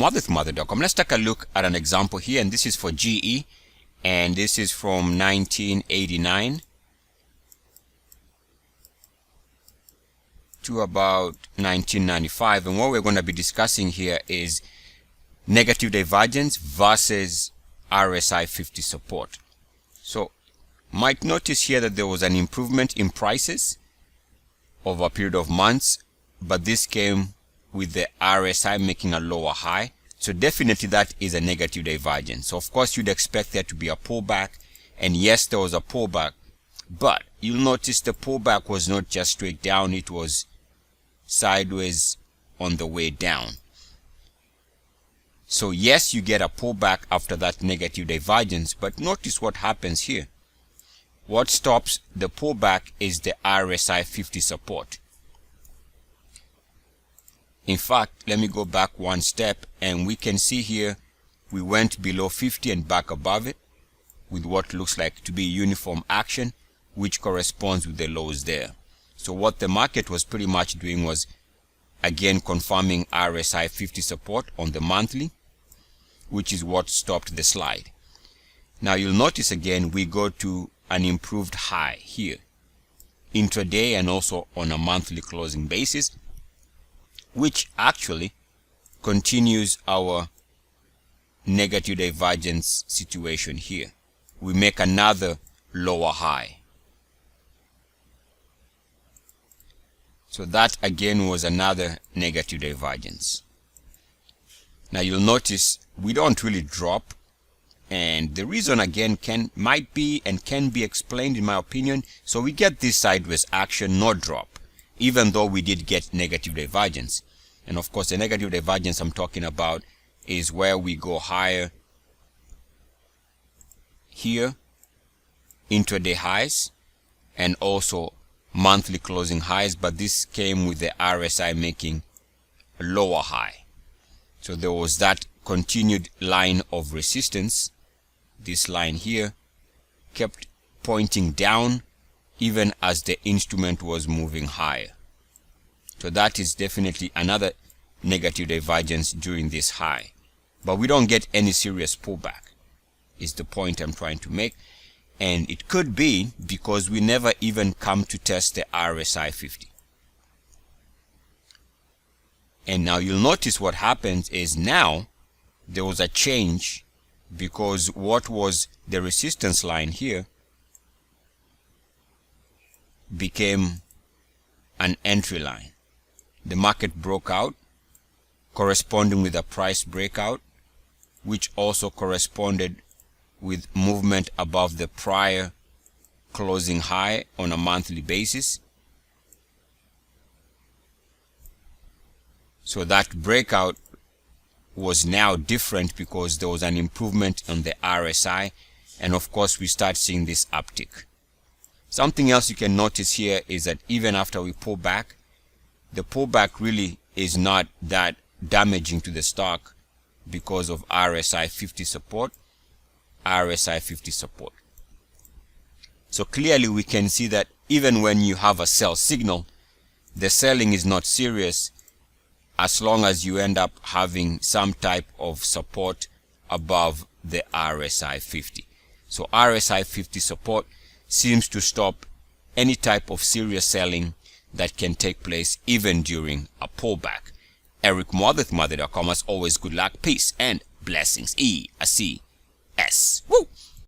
eric.mother.com. Let's take a look at an example here, and this is for GE, and this is from 1989 to about 1995, and what we're going to be discussing here is negative divergence versus RSI 50 support. So might notice here that there was an improvement in prices over a period of months, but this came with the RSI making a lower high. So definitely that is a negative divergence. So of course you'd expect there to be a pullback, and yes, there was a pullback, but you'll notice the pullback was not just straight down, it was sideways on the way down. So yes, you get a pullback after that negative divergence, but notice what happens here. What stops the pullback is the RSI 50 support. In fact, let me go back one step, and we can see here we went below 50 and back above it with what looks like to be uniform action, which corresponds with the lows there. So what the market was pretty much doing was again confirming RSI 50 support on the monthly, which is what stopped the slide. Now you'll notice again we go to an improved high here intraday and also on a monthly closing basis, which actually continues our negative divergence situation here. We make another lower high. So that again was another negative divergence. Now you'll notice we don't really drop, and the reason again might be explained in my opinion. So we get this sideways action, no drop, even though we did get negative divergence. And of course the negative divergence I'm talking about is where we go higher here, intraday highs and also monthly closing highs, but this came with the RSI making a lower high. So there was that continued line of resistance. This line here kept pointing down even as the instrument was moving higher. So that is definitely another negative divergence during this high, but we don't get any serious pullback is the point I'm trying to make. And it could be because we never even come to test the RSI 50. And now you'll notice what happens is now there was a change, because what was the resistance line here became an entry line. The market broke out, corresponding with a price breakout, which also corresponded with movement above the prior closing high on a monthly basis. So that breakout was now different because there was an improvement on the RSI, and of course we start seeing this uptick. Something else you can notice here is that even after we pull back, the pullback really is not that damaging to the stock because of RSI 50 support. RSI 50 support. So clearly we can see that even when you have a sell signal, the selling is not serious as long as you end up having some type of support above the RSI 50. So RSI 50 support seems to stop any type of serious selling that can take place even during a pullback. eric.mother.com. As always, good luck, peace, and blessings. ESC. Woo!